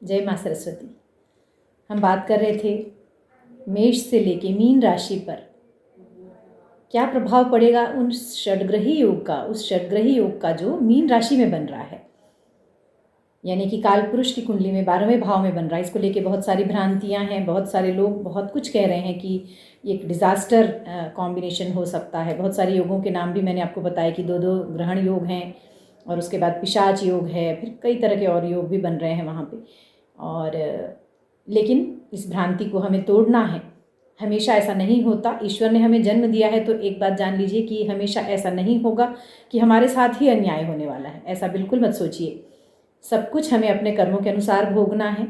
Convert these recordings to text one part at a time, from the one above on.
जय माँ सरस्वती। हम बात कर रहे थे मेष से लेके मीन राशि पर क्या प्रभाव पड़ेगा उन षडग्रही योग का, उस षडग्रही योग का जो मीन राशि में बन रहा है, यानी कि काल पुरुष की कुंडली में 12वें भाव में बन रहा है। इसको लेके बहुत सारी भ्रांतियां हैं, बहुत सारे लोग बहुत कुछ कह रहे हैं कि ये एक डिज़ास्टर कॉम्बिनेशन हो सकता है। बहुत सारे योगों के नाम भी मैंने आपको बताया कि दो ग्रहण योग हैं और उसके बाद पिशाच योग है, फिर कई तरह के और योग भी बन रहे हैं वहाँ पे। और लेकिन इस भ्रांति को हमें तोड़ना है। हमेशा ऐसा नहीं होता। ईश्वर ने हमें जन्म दिया है तो एक बात जान लीजिए कि हमेशा ऐसा नहीं होगा कि हमारे साथ ही अन्याय होने वाला है। ऐसा बिल्कुल मत सोचिए। सब कुछ हमें अपने कर्मों के अनुसार भोगना है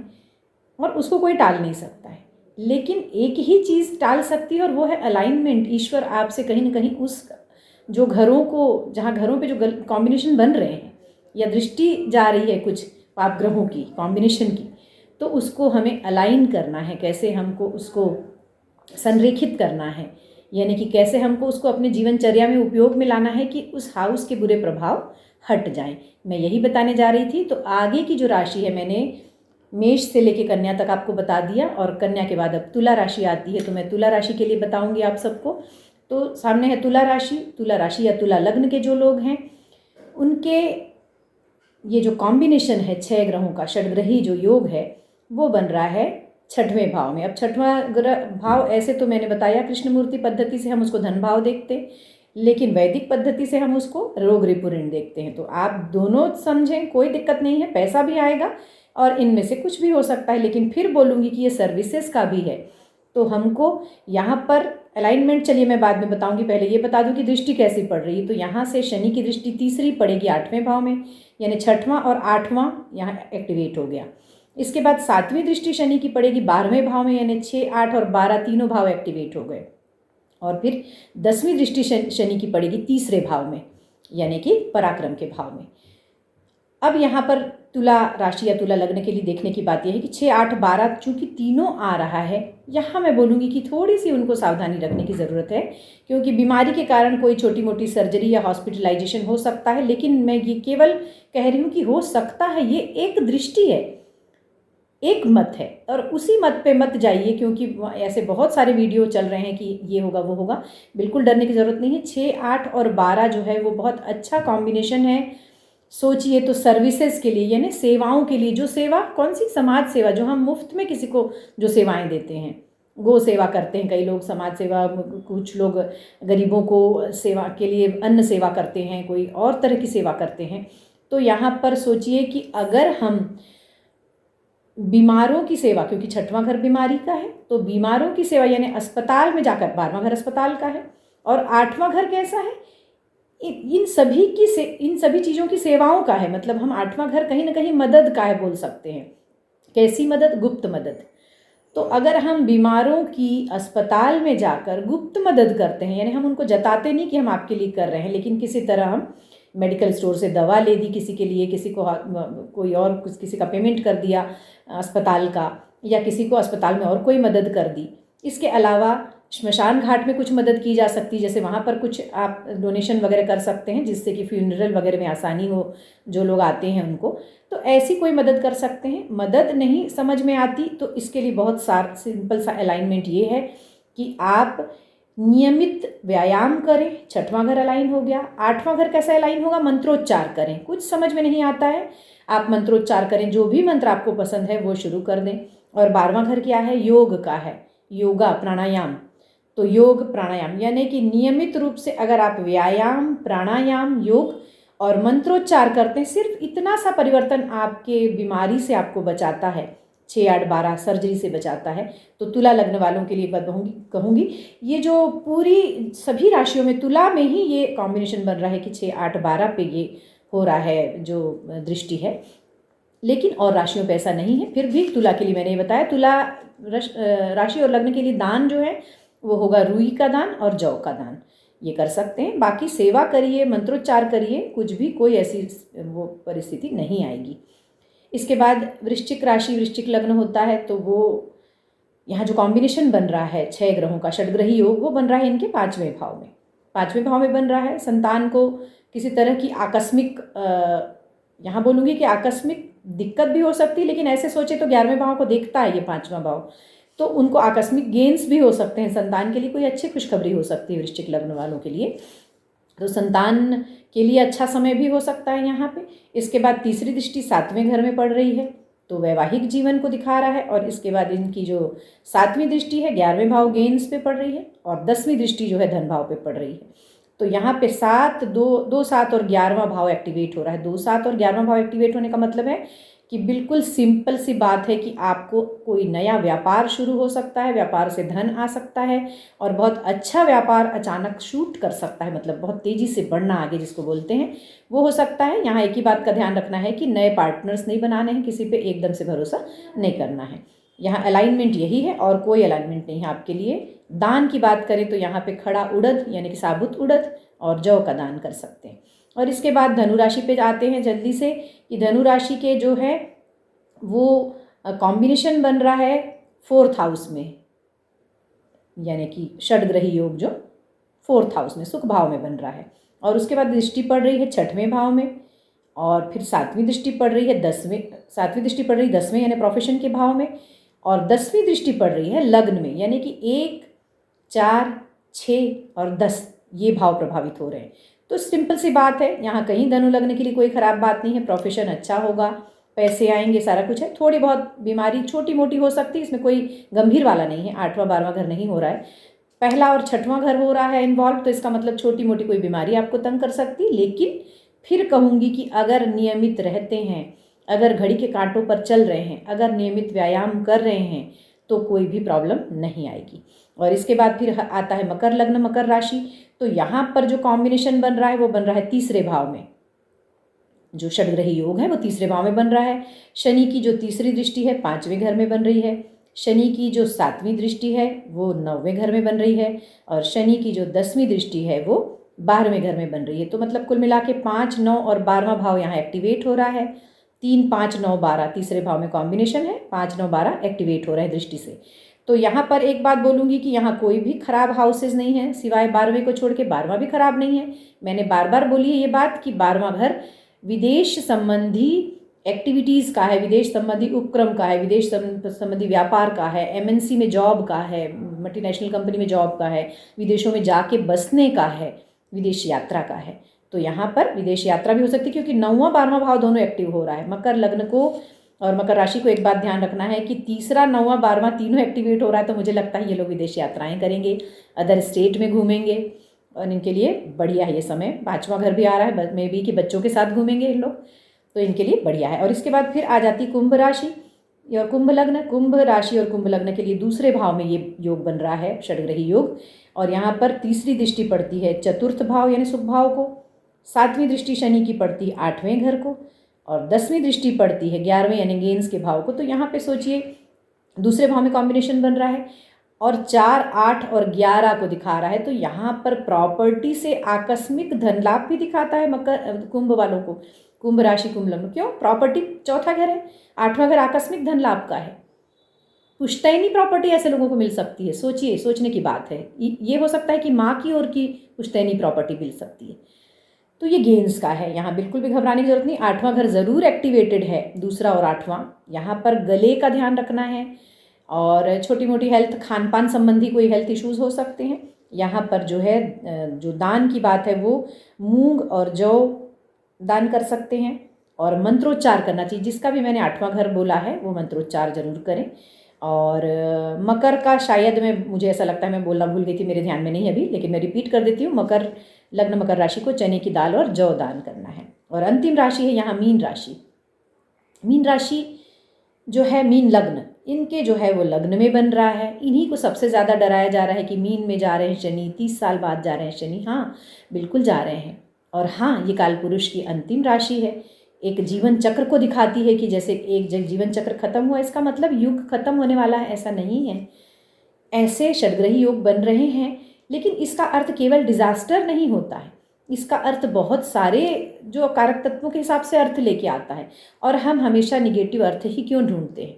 और उसको कोई टाल नहीं सकता है। लेकिन एक ही चीज़ टाल सकती है और वो है अलाइनमेंट। ईश्वर आपसे कहीं ना कहीं उस जो घरों को, जहाँ घरों पे जो कॉम्बिनेशन बन रहे हैं या दृष्टि जा रही है कुछ पाप ग्रहों की कॉम्बिनेशन की, तो उसको हमें अलाइन करना है। कैसे हमको उसको संरेखित करना है, यानी कि कैसे हमको उसको अपने जीवनचर्या में उपयोग में लाना है कि उस हाउस के बुरे प्रभाव हट जाएं। मैं यही बताने जा रही थी। तो आगे की जो राशि है मैंने मेष से लेके कन्या तक आपको बता दिया और कन्या के बाद अब तुला राशि आती है। तो मैं तुला राशि के लिए बताऊंगी आप सबको। तो सामने है तुला राशि। तुला राशि या तुला लग्न के जो लोग हैं उनके ये जो कॉम्बिनेशन है 6 ग्रहों का, षडग्रही जो योग है वो बन रहा है 6वें भाव में। अब 6वां ग्रह भाव ऐसे तो मैंने बताया कृष्णमूर्ति पद्धति से हम उसको धन भाव देखते हैं, लेकिन वैदिक पद्धति से हम उसको रोग रिपु ऋण देखते हैं। तो आप दोनों समझें, कोई दिक्कत नहीं है। पैसा भी आएगा और इनमें से कुछ भी हो सकता है, लेकिन फिर बोलूँगी कि ये सर्विसेज का भी है। तो हमको यहाँ पर अलाइनमेंट, चलिए मैं बाद में बताऊँगी, पहले ये बता दूँ कि दृष्टि कैसी पड़ रही है। तो यहाँ से शनि की दृष्टि तीसरी पड़ेगी 8वें भाव में, यानी 6वां और 8वां यहाँ एक्टिवेट हो गया। इसके बाद 7वीं दृष्टि शनि की पड़ेगी 12वें भाव में, यानी 6, 8 और 12 तीनों भाव एक्टिवेट हो गए। और फिर 10वीं दृष्टि शनि की पड़ेगी तीसरे भाव में, यानी कि पराक्रम के भाव में। अब यहाँ पर तुला राशि या तुला लग्न के लिए देखने की बात यह है कि 6, 8, 12 चूँकि तीनों आ रहा है, यहाँ मैं बोलूँगी कि थोड़ी सी उनको सावधानी रखने की ज़रूरत है, क्योंकि बीमारी के कारण कोई छोटी मोटी सर्जरी या हॉस्पिटलाइजेशन हो सकता है। लेकिन मैं ये केवल कह रही हूँ कि हो सकता है, ये एक दृष्टि है, एक मत है, और उसी मत पे मत जाइए, क्योंकि ऐसे बहुत सारे वीडियो चल रहे हैं कि ये होगा वो होगा। बिल्कुल डरने की ज़रूरत नहीं है। 6, 8 और 12 जो है वो बहुत अच्छा कॉम्बिनेशन है। सोचिए तो सर्विसेज के लिए, यानी सेवाओं के लिए, जो सेवा कौन सी, समाज सेवा, जो हम मुफ्त में किसी को जो सेवाएं देते हैं, गो सेवा करते हैं कई लोग, समाज सेवा, कुछ लोग गरीबों को सेवा के लिए अन्न सेवा करते हैं, कोई और तरह की सेवा करते हैं। तो यहाँ पर सोचिए कि अगर हम बीमारों की सेवा, क्योंकि 6वां घर बीमारी का है, तो बीमारों की सेवा यानी अस्पताल में जाकर, 12वां घर अस्पताल का है और 8वां घर कैसा है, इन सभी चीज़ों की सेवाओं का है। मतलब हम 8वां घर कहीं ना कहीं मदद का है बोल सकते हैं। कैसी मदद? गुप्त मदद। तो अगर हम बीमारों की अस्पताल में जाकर गुप्त मदद करते हैं, यानी हम उनको जताते नहीं कि हम आपके लिए कर रहे हैं, लेकिन किसी तरह हम मेडिकल स्टोर से दवा ले दी किसी के लिए, किसी को कोई और किसी का पेमेंट कर दिया अस्पताल का, या किसी को अस्पताल में और कोई मदद कर दी। इसके अलावा श्मशान घाट में कुछ मदद की जा सकती है, जैसे वहाँ पर कुछ आप डोनेशन वगैरह कर सकते हैं जिससे कि फ्यूनरल वगैरह में आसानी हो जो लोग आते हैं उनको। तो ऐसी कोई मदद कर सकते हैं। मदद नहीं समझ में आती तो इसके लिए बहुत सिंपल सा अलाइनमेंट ये है कि आप नियमित व्यायाम करें। 6वां घर अलाइन हो गया। 8वां घर कैसा अलाइन होगा? मंत्रोच्चार करें। कुछ समझ में नहीं आता है, आप मंत्रोच्चार करें, जो भी मंत्र आपको पसंद है वो शुरू कर दें। और 12वां घर क्या है? योग का है, योगा प्राणायाम। तो योग प्राणायाम यानी कि नियमित रूप से अगर आप व्यायाम, प्राणायाम, योग और मंत्रोच्चार करते हैं, सिर्फ इतना सा परिवर्तन आपके बीमारी से आपको बचाता है। 6, 8, 12 सर्जरी से बचाता है। तो तुला लग्न वालों के लिए कहूँगी ये जो पूरी सभी राशियों में, तुला में ही ये कॉम्बिनेशन बन रहा है कि 6, 8, 12 पे ये हो रहा है जो दृष्टि है, लेकिन और राशियों पे ऐसा नहीं है। फिर भी तुला के लिए मैंने ये बताया, तुला राशि और लग्न के लिए दान जो है वो होगा रुई का दान और जौ का दान, ये कर सकते हैं। बाकी सेवा करिए, मंत्रोच्चार करिए, कुछ भी कोई ऐसी वो परिस्थिति नहीं आएगी। इसके बाद वृश्चिक राशि, वृश्चिक लग्न होता है, तो वो यहाँ जो कॉम्बिनेशन बन रहा है 6 ग्रहों का षडग्रही योग, वो बन रहा है इनके 5वें भाव में। 5वें भाव में बन रहा है। संतान को किसी तरह की आकस्मिक, यहाँ बोलूँगी कि आकस्मिक दिक्कत भी हो सकती है, लेकिन ऐसे सोचे तो 11वें भाव को देखता है ये 5वां भाव, तो उनको आकस्मिक गेंस भी हो सकते हैं। संतान के लिए कोई अच्छी खुशखबरी हो सकती है वृश्चिक लग्न वालों के लिए, तो संतान के लिए अच्छा समय भी हो सकता है यहाँ पे। इसके बाद तीसरी दृष्टि 7वें घर में पड़ रही है, तो वैवाहिक जीवन को दिखा रहा है। और इसके बाद इनकी जो 7वीं दृष्टि है 11वें भाव गेंस पे पड़ रही है, और 10वीं दृष्टि जो है धन भाव पे पड़ रही है। तो यहाँ पे 7, 2, 7 और 11वां भाव एक्टिवेट हो रहा है। 2, 7 और 11वां भाव एक्टिवेट होने का मतलब है कि बिल्कुल सिंपल सी बात है कि आपको कोई नया व्यापार शुरू हो सकता है, व्यापार से धन आ सकता है, और बहुत अच्छा व्यापार अचानक शूट कर सकता है, मतलब बहुत तेज़ी से बढ़ना आगे जिसको बोलते हैं वो हो सकता है। यहाँ एक ही बात का ध्यान रखना है कि नए पार्टनर्स नहीं बनाने हैं, किसी पे एकदम से भरोसा नहीं करना है। यहाँ अलाइनमेंट यही है और कोई अलाइनमेंट नहीं है आपके लिए। दान की बात करें तो यहाँ पे खड़ा उड़द यानी कि साबुत उड़द और जौ का दान कर सकते हैं। और इसके बाद धनु राशि पे आते हैं जल्दी से, कि धनु राशि के जो है वो कॉम्बिनेशन बन रहा है 4th हाउस में, यानी कि षडग्रही योग जो 4th हाउस में सुख भाव में बन रहा है। और उसके बाद दृष्टि पड़ रही है 6वें भाव में, और फिर 7वीं दृष्टि पड़ रही है 7वीं दृष्टि पड़ रही है 10वें यानी प्रोफेशन के भाव में, और 10वीं दृष्टि पड़ रही है लग्न में, यानी कि 1, 4, 6 और 10 ये भाव प्रभावित हो रहे हैं। तो सिंपल सी बात है, यहाँ कहीं धनु लग्न के लिए कोई ख़राब बात नहीं है। प्रोफेशन अच्छा होगा, पैसे आएंगे, सारा कुछ है। थोड़ी बहुत बीमारी छोटी मोटी हो सकती है, इसमें कोई गंभीर वाला नहीं है। 8वां 12वां घर नहीं हो रहा है, पहला और 6वां घर हो रहा है इन्वॉल्व, तो इसका मतलब छोटी मोटी कोई बीमारी आपको तंग कर सकती है। लेकिन फिर कहूँगी कि अगर नियमित रहते हैं, अगर घड़ी के कांटों पर चल रहे हैं, अगर नियमित व्यायाम कर रहे हैं, तो कोई भी प्रॉब्लम नहीं आएगी। और इसके बाद फिर आता है मकर लग्न, मकर राशि। तो यहाँ पर जो कॉम्बिनेशन बन रहा है वो बन रहा है 3रे भाव में, जो षडग्रही योग है वो 3रे भाव में बन रहा है। शनि की जो 3री दृष्टि है 5वें घर में बन रही है, शनि की जो 7वीं दृष्टि है वो 9वें घर में बन रही है, और शनि की जो 10वीं दृष्टि है वो 12वें घर में बन रही है। तो मतलब कुल मिला के 5, 9 और 12वां भाव यहाँ एक्टिवेट हो रहा है। 3, 5, 9, 12 3रे भाव में कॉम्बिनेशन है, 5, 9, 12 एक्टिवेट हो रहा है दृष्टि से। तो यहाँ पर एक बात बोलूँगी कि यहाँ कोई भी खराब हाउसेज नहीं है, सिवाय 12वें को छोड़ के 12वां भी खराब नहीं है। मैंने बार बार बोली है ये बात कि 12वां घर विदेश संबंधी एक्टिविटीज़ का है, विदेश संबंधी उपक्रम का है, विदेश संबंधी व्यापार का है, MNC में जॉब का है, मल्टीनेशनल कंपनी में जॉब का है, विदेशों में जाके बसने का है, विदेश यात्रा का है। तो यहाँ पर विदेश यात्रा भी हो सकती है, क्योंकि 9वां 12वां भाव दोनों एक्टिव हो रहा है। मकर लग्न को और मकर राशि को एक बात ध्यान रखना है कि 3रा, 9वां, 12वां तीनों एक्टिवेट हो रहा है। तो मुझे लगता है ये लोग विदेश यात्राएं करेंगे, अदर स्टेट में घूमेंगे, और इनके लिए बढ़िया है ये समय। 5वां घर भी आ रहा है, मे बी कि बच्चों के साथ घूमेंगे इन लोग, तो इनके लिए बढ़िया है। और इसके बाद फिर आ जाती कुंभ राशि और कुंभ लग्न। कुंभ राशि और कुंभ लग्न के लिए 2रे भाव में ये योग बन रहा है, षडग्रही योग। और यहाँ पर 3री दृष्टि पड़ती है 4th भाव यानी सुख भाव को, 7वीं दृष्टि शनि की पड़ती है 8वें घर को, और 10वीं दृष्टि पड़ती है 11वें यानी गेंस के भाव को। तो यहाँ पे सोचिए 2रे भाव में कॉम्बिनेशन बन रहा है, और 4, 8 और 11 को दिखा रहा है। तो यहाँ पर प्रॉपर्टी से आकस्मिक धन लाभ भी दिखाता है मकर कुंभ वालों को, कुंभ राशि कुंभ लग्न। क्यों? प्रॉपर्टी 4था घर है, 8वां घर आकस्मिक धन लाभ का है। पुश्तैनी प्रॉपर्टी ऐसे लोगों को मिल सकती है। सोचिए, सोचने की बात है। ये हो सकता है कि माँ की ओर की पुश्तैनी प्रॉपर्टी मिल सकती है। तो ये गेंस का है, यहाँ बिल्कुल भी घबराने की जरूरत नहीं। 8वां घर ज़रूर एक्टिवेटेड है, 2रा और 8वां। यहाँ पर गले का ध्यान रखना है, और छोटी मोटी हेल्थ, खान पान संबंधी कोई हेल्थ इश्यूज़ हो सकते हैं। यहाँ पर जो है जो दान की बात है वो मूंग और जौ दान कर सकते हैं, और मंत्रोच्चार करना चाहिए। जिसका भी मैंने 8वां घर बोला है वो मंत्रोच्चार जरूर करें। और मकर का शायद मुझे ऐसा लगता है मैं बोलना भूल गई थी, मेरे ध्यान में नहीं अभी, लेकिन मैं रिपीट कर देती हूँ। मकर लग्न मकर राशि को चने की दाल और जौ दान करना है। और अंतिम राशि है यहाँ मीन राशि। मीन राशि जो है मीन लग्न, इनके जो है वो लग्न में बन रहा है। इन्हीं को सबसे ज़्यादा डराया जा रहा है कि मीन में जा रहे हैं शनि, 30 साल बाद जा रहे हैं शनि। हाँ, बिल्कुल जा रहे हैं। और हाँ, ये काल पुरुष की अंतिम राशि है, एक जीवन चक्र को दिखाती है कि जैसे एक जीवन चक्र खत्म हुआ, इसका मतलब युग खत्म होने वाला है, ऐसा नहीं है। ऐसे षडग्रही योग बन रहे हैं, लेकिन इसका अर्थ केवल डिजास्टर नहीं होता है। इसका अर्थ बहुत सारे जो कारक तत्वों के हिसाब से अर्थ लेके आता है। और हम हमेशा निगेटिव अर्थ ही क्यों ढूंढते हैं,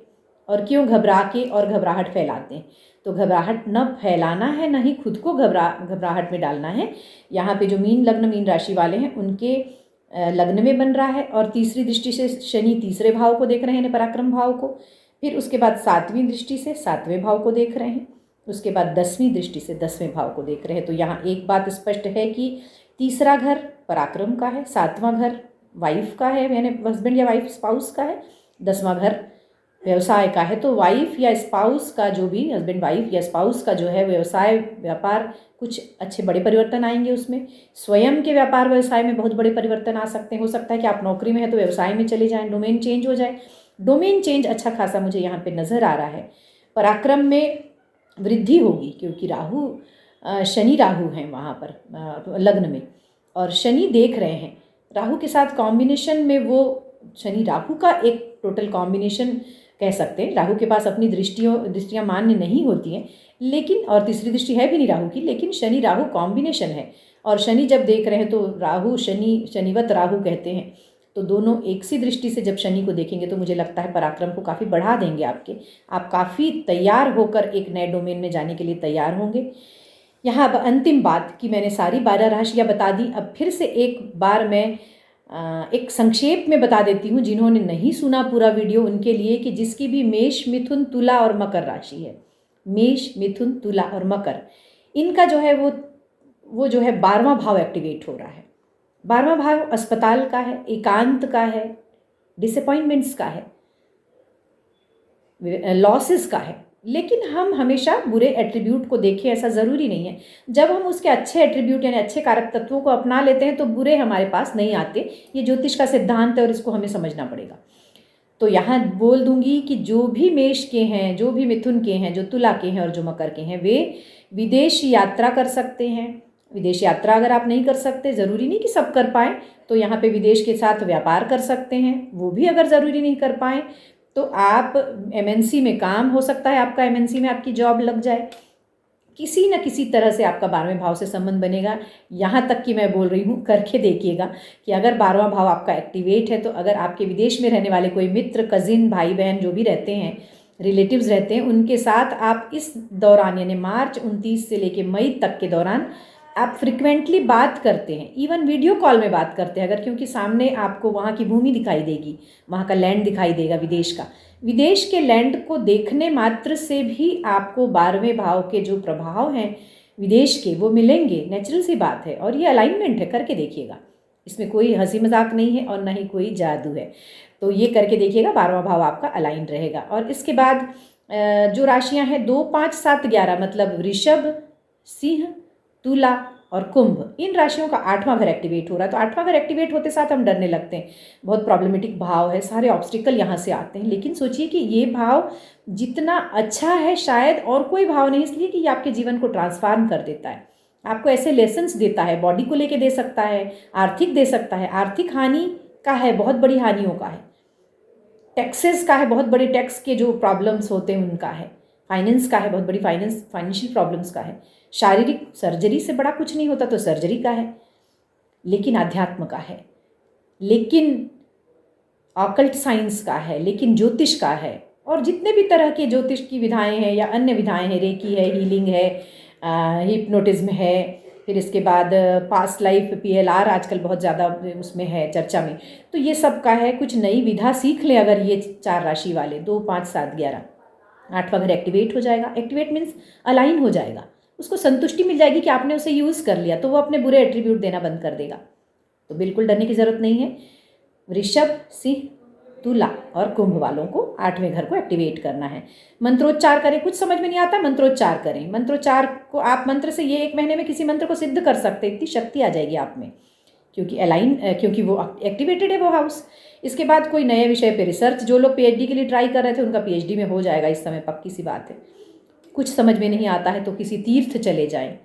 और क्यों घबरा के और घबराहट फैलाते हैं? तो घबराहट न फैलाना है, न ही खुद को घबराहट में डालना है। यहाँ पे जो मीन लग्न मीन राशि वाले हैं उनके लग्न में बन रहा है, और तीसरी दृष्टि से शनि तीसरे भाव को देख रहे हैं, पराक्रम भाव को। फिर उसके बाद सातवीं दृष्टि से सातवें भाव को देख रहे हैं, उसके बाद 10वीं दृष्टि से 10वें भाव को देख रहे हैं। तो यहाँ एक बात स्पष्ट है कि तीसरा घर पराक्रम का है, सातवां घर वाइफ का है, यानी हस्बैंड या वाइफ स्पाउस का है, 10वां घर व्यवसाय का है। तो वाइफ या स्पाउस का जो भी, हस्बैंड वाइफ या स्पाउस का जो है व्यवसाय व्यापार, कुछ अच्छे बड़े परिवर्तन आएंगे उसमें। स्वयं के व्यापार व्यवसाय में बहुत बड़े परिवर्तन आ सकते हैं। हो सकता है कि आप नौकरी में है तो व्यवसाय में चले जाएं, डोमेन चेंज हो जाए। डोमेन चेंज अच्छा खासा मुझे यहाँ पे नज़र आ रहा है। पराक्रम में वृद्धि होगी, क्योंकि राहु शनि राहु हैं वहाँ पर लग्न में, और शनि देख रहे हैं राहु के साथ कॉम्बिनेशन में। वो शनि राहु का एक टोटल कॉम्बिनेशन कह सकते हैं। राहु के पास अपनी दृष्टियाँ मान्य नहीं होती हैं, लेकिन, और तीसरी दृष्टि है भी नहीं राहु की, लेकिन शनि राहु कॉम्बिनेशन है। और शनि जब देख रहे हैं तो राहु शनि, शनिवत राहु कहते हैं। तो दोनों एक सी दृष्टि से जब शनि को देखेंगे तो मुझे लगता है पराक्रम को काफ़ी बढ़ा देंगे आपके। आप काफ़ी तैयार होकर एक नए डोमेन में जाने के लिए तैयार होंगे। यहाँ अब अंतिम बात कि मैंने सारी 12 राशियाँ बता दी। अब फिर से एक बार मैं एक संक्षेप में बता देती हूँ, जिन्होंने नहीं सुना पूरा वीडियो उनके लिए, कि जिसकी भी मेष, मिथुन, तुला और मकर राशि है, मेष, मिथुन, तुला और मकर, इनका जो है वो जो है 12वां भाव एक्टिवेट हो रहा है। 12वां भाव अस्पताल का है, एकांत का है, डिसअपॉइंटमेंट्स का है, लॉसेस का है। लेकिन हम हमेशा बुरे एट्रीब्यूट को देखें ऐसा ज़रूरी नहीं है। जब हम उसके अच्छे एट्रीब्यूट यानी अच्छे कारक तत्वों को अपना लेते हैं तो बुरे हमारे पास नहीं आते। ये ज्योतिष का सिद्धांत है और इसको हमें समझना पड़ेगा। तो यहाँ बोल दूंगी कि जो भी मेष के हैं, जो भी मिथुन के हैं, जो तुला के हैं और जो मकर के हैं, वे विदेश यात्रा कर सकते हैं। विदेश यात्रा अगर आप नहीं कर सकते, ज़रूरी नहीं कि सब कर पाएँ, तो यहाँ पे विदेश के साथ व्यापार कर सकते हैं। वो भी अगर ज़रूरी नहीं कर पाएँ तो आप MNC में काम हो सकता है, आपका MNC में आपकी जॉब लग जाए। किसी न किसी तरह से आपका 12वें भाव से संबंध बनेगा। यहाँ तक कि मैं बोल रही हूँ, करके देखिएगा कि अगर 12वां भाव आपका एक्टिवेट है तो अगर आपके विदेश में रहने वाले कोई मित्र, कजिन, भाई बहन जो भी रहते हैं, रिलेटिव्स रहते हैं, उनके साथ आप इस दौरान यानी मार्च 29 से लेके मई तक के दौरान आप फ्रिक्वेंटली बात करते हैं, इवन वीडियो कॉल में बात करते हैं अगर, क्योंकि सामने आपको वहाँ की भूमि दिखाई देगी, वहाँ का लैंड दिखाई देगा विदेश का। विदेश के लैंड को देखने मात्र से भी आपको 12वें भाव के जो प्रभाव हैं विदेश के वो मिलेंगे, नेचुरल सी बात है। और ये अलाइनमेंट है, करके देखिएगा, इसमें कोई हंसी मजाक नहीं है और ना ही कोई जादू है। तो ये करके देखिएगा, 12वां भाव आपका अलाइन रहेगा। और इसके बाद जो राशियाँ हैं 2, 5, 7, 11 मतलब वृषभ, सिंह, तुला और कुंभ, इन राशियों का 8वां घर एक्टिवेट हो रहा है। तो 8वां घर एक्टिवेट होते साथ हम डरने लगते हैं, बहुत प्रॉब्लमेटिक भाव है, सारे ऑब्स्टिकल यहाँ से आते हैं। लेकिन सोचिए कि ये भाव जितना अच्छा है शायद और कोई भाव नहीं, इसलिए कि ये आपके जीवन को ट्रांसफॉर्म कर देता है, आपको ऐसे लेसन्स देता है, बॉडी को लेके दे सकता है, आर्थिक दे सकता है, आर्थिक हानि का है, बहुत बड़ी हानियों का है, टैक्सेस का है, बहुत बड़े टैक्स के जो प्रॉब्लम्स होते हैं उनका है, फाइनेंस का है, बहुत बड़ी फाइनेंशियल प्रॉब्लम्स का है, शारीरिक सर्जरी से बड़ा कुछ नहीं होता तो सर्जरी का है, लेकिन अध्यात्म का है, लेकिन ऑकल्ट साइंस का है, लेकिन ज्योतिष का है। और जितने भी तरह के ज्योतिष की विधाएं हैं या अन्य विधाएं हैं, रेकी है, हीलिंग है, हिप्नोटिज्म है, फिर इसके बाद पास्ट लाइफ PLR आजकल बहुत ज़्यादा उसमें है चर्चा में। तो ये सब का है, कुछ नई विधा सीख लें अगर ये 4 राशि वाले, 2, 5, 7, 11, 8वां घर एक्टिवेट हो जाएगा। एक्टिवेट मीन्स अलाइन हो जाएगा, उसको संतुष्टि मिल जाएगी कि आपने उसे यूज़ कर लिया, तो वो अपने बुरे एट्रीब्यूट देना बंद कर देगा। तो बिल्कुल डरने की ज़रूरत नहीं है। वृषभ, सिंह, तुला और कुंभ वालों को 8वें घर को एक्टिवेट करना है। मंत्रोच्चार करें, कुछ समझ में नहीं आता मंत्रोच्चार करें। मंत्रोच्चार को आप मंत्र से ये 1 महीने में किसी मंत्र को सिद्ध कर सकते, इतनी शक्ति आ जाएगी आप में, क्योंकि वो एक्टिवेटेड है वो हाउस। इसके बाद कोई नए विषय पे रिसर्च, जो लोग PhD के लिए ट्राई कर रहे थे उनका PhD में हो जाएगा इस समय, पक्की सी बात है। कुछ समझ में नहीं आता है तो किसी तीर्थ चले जाएं,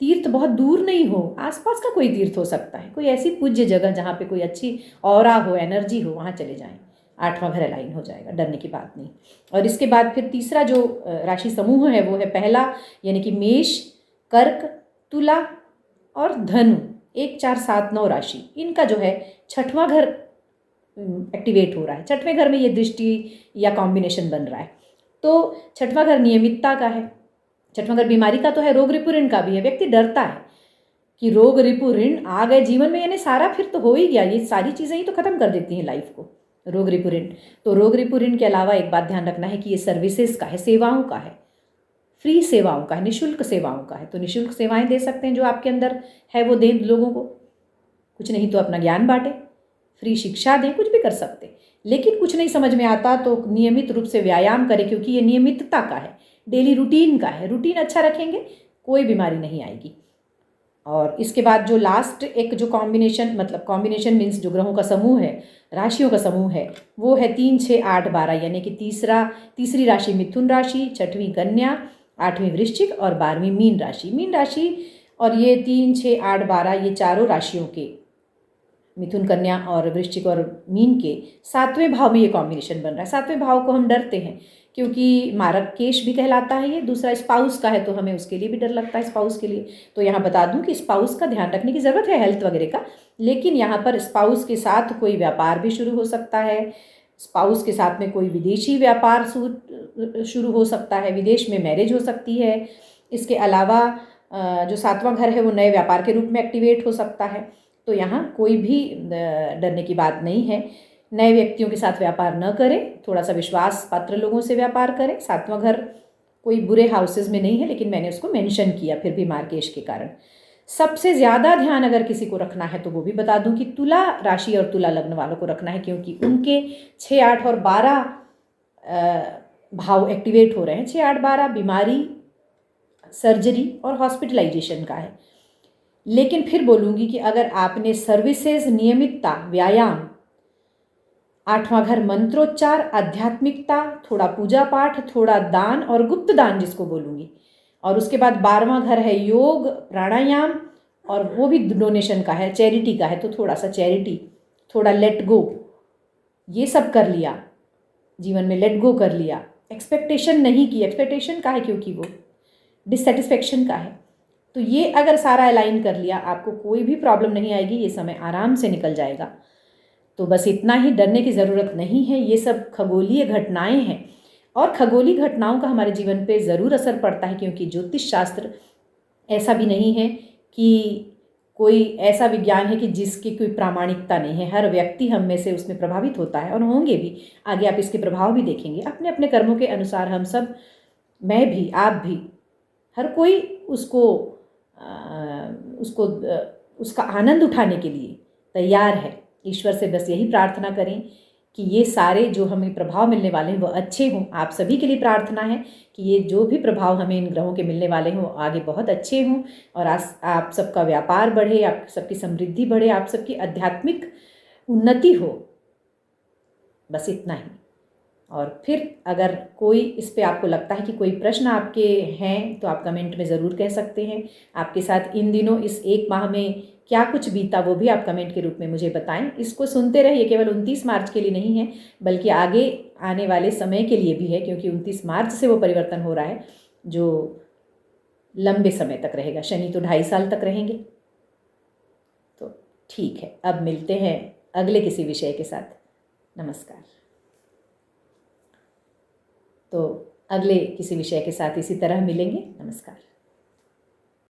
तीर्थ बहुत दूर नहीं हो, आसपास का कोई तीर्थ हो सकता है, कोई ऐसी पूज्य जगह जहाँ पे कोई अच्छी ऑरा हो, एनर्जी हो, वहाँ चले जाएं। 8वां घर अलाइन हो जाएगा, डरने की बात नहीं। और इसके बाद फिर तीसरा जो राशि समूह है वो है पहला, यानी कि मेष, कर्क, तुला और धनु, 1, 4, 7, 9 राशि, इनका जो है 6वां घर एक्टिवेट हो रहा है। 6वें घर में ये दृष्टि या कॉम्बिनेशन बन रहा है। तो 6वां घर नियमितता का है, 6वां घर बीमारी का तो है, रोग रिपुरन का भी है। व्यक्ति डरता है कि रोग रिपु ऋण आ गए जीवन में, यानी सारा फिर तो हो ही गया, ये सारी चीज़ें ही तो ख़त्म कर देती हैं लाइफ को, रोग रिपु ऋण। तो रोग रिपु ऋण के अलावा एक बात ध्यान रखना है कि ये सर्विसेज का है, सेवाओं का है, फ्री सेवाओं का है, निःशुल्क सेवाओं का है। तो निःशुल्क सेवाएं दे सकते हैं, जो आपके अंदर है वो दें लोगों को, कुछ नहीं तो अपना ज्ञान बांटें, फ्री शिक्षा दें, कुछ भी कर सकते हैं। लेकिन कुछ नहीं समझ में आता तो नियमित रूप से व्यायाम करें, क्योंकि ये नियमितता का है, डेली रूटीन का है। रूटीन अच्छा रखेंगे कोई बीमारी नहीं आएगी। और इसके बाद जो लास्ट एक जो कॉम्बिनेशन, मतलब कॉम्बिनेशन मीन्स जो ग्रहों का समूह है, राशियों का समूह है, वो है 3, 6, 8, 12, यानी कि तीसरी राशि मिथुन राशि, छठवीं कन्या, 8वीं वृश्चिक और 12वीं मीन राशि। मीन राशि और ये 3, 6, 8, 12 ये चारों राशियों के, मिथुन कन्या और वृश्चिक और मीन के 7वें भाव में ये कॉम्बिनेशन बन रहा है। 7वें भाव को हम डरते हैं क्योंकि मारक केश भी कहलाता है ये। दूसरा स्पाउस का है तो हमें उसके लिए भी डर लगता है, स्पाउस के लिए। तो यहाँ बता दूं कि स्पाउस का ध्यान रखने की ज़रूरत है, हेल्थ वगैरह का, लेकिन यहाँ पर स्पाउस के साथ कोई व्यापार भी शुरू हो सकता है, स्पाउस के साथ में कोई विदेशी व्यापार शुरू हो सकता है, विदेश में मैरिज हो सकती है। इसके अलावा जो 7वां घर है वो नए व्यापार के रूप में एक्टिवेट हो सकता है। तो यहाँ कोई भी डरने की बात नहीं है। नए व्यक्तियों के साथ व्यापार न करें, थोड़ा सा विश्वास पात्र लोगों से व्यापार करें। 7वां घर कोई बुरे हाउसेज में नहीं है, लेकिन मैंने उसको मेंशन किया फिर भी मार्केश के कारण। सबसे ज़्यादा ध्यान अगर किसी को रखना है तो वो भी बता दूं कि तुला राशि और तुला लग्न वालों को रखना है, क्योंकि उनके 6, 8 और 12 भाव एक्टिवेट हो रहे हैं। 6, 8, 12 बीमारी, सर्जरी और हॉस्पिटलाइजेशन का है। लेकिन फिर बोलूँगी कि अगर आपने सर्विसेज, नियमितता, व्यायाम, 8वां घर मंत्रोच्चार, आध्यात्मिकता, थोड़ा पूजा पाठ, थोड़ा दान और गुप्त दान जिसको बोलूँगी, और उसके बाद 12वां घर है योग, प्राणायाम, और वो भी डोनेशन का है, चैरिटी का है, तो थोड़ा सा चैरिटी, थोड़ा लेट गो, ये सब कर लिया जीवन में, लेट गो कर लिया, एक्सपेक्टेशन नहीं की। एक्सपेक्टेशन का है क्योंकि वो डिससेटिस्फेक्शन का है। तो ये अगर सारा अलाइन कर लिया, आपको कोई भी प्रॉब्लम नहीं आएगी, ये समय आराम से निकल जाएगा। तो बस इतना ही, डरने की ज़रूरत नहीं है। ये सब खगोलीय घटनाएं हैं और खगोलीय घटनाओं का हमारे जीवन पे ज़रूर असर पड़ता है, क्योंकि ज्योतिष शास्त्र ऐसा भी नहीं है कि कोई ऐसा विज्ञान है कि जिसकी कोई प्रामाणिकता नहीं है। हर व्यक्ति हम में से उसमें प्रभावित होता है और होंगे भी। आगे आप इसके प्रभाव भी देखेंगे। अपने अपने कर्मों के अनुसार हम सब, मैं भी, आप भी, हर कोई उसका आनंद उठाने के लिए तैयार है। ईश्वर से बस यही प्रार्थना करें कि ये सारे जो हमें प्रभाव मिलने वाले हैं वो अच्छे हों। आप सभी के लिए प्रार्थना है कि ये जो भी प्रभाव हमें इन ग्रहों के मिलने वाले हों आगे बहुत अच्छे हों, और आप सबका व्यापार बढ़े, आप सबकी समृद्धि बढ़े, आप सबकी आध्यात्मिक उन्नति हो। बस इतना ही। और फिर अगर कोई इस पे आपको लगता है कि कोई प्रश्न आपके हैं तो आप कमेंट में ज़रूर कह सकते हैं। आपके साथ इन दिनों इस 1 माह में क्या कुछ बीता वो भी आप कमेंट के रूप में मुझे बताएं। इसको सुनते रहिए, केवल 29 मार्च के लिए नहीं है बल्कि आगे आने वाले समय के लिए भी है, क्योंकि 29 मार्च से वो परिवर्तन हो रहा है जो लंबे समय तक रहेगा। शनि तो 2.5 साल तक रहेंगे। तो ठीक है, अब मिलते हैं अगले किसी विषय के साथ। नमस्कार। तो अगले किसी विषय के साथ इसी तरह मिलेंगे। नमस्कार।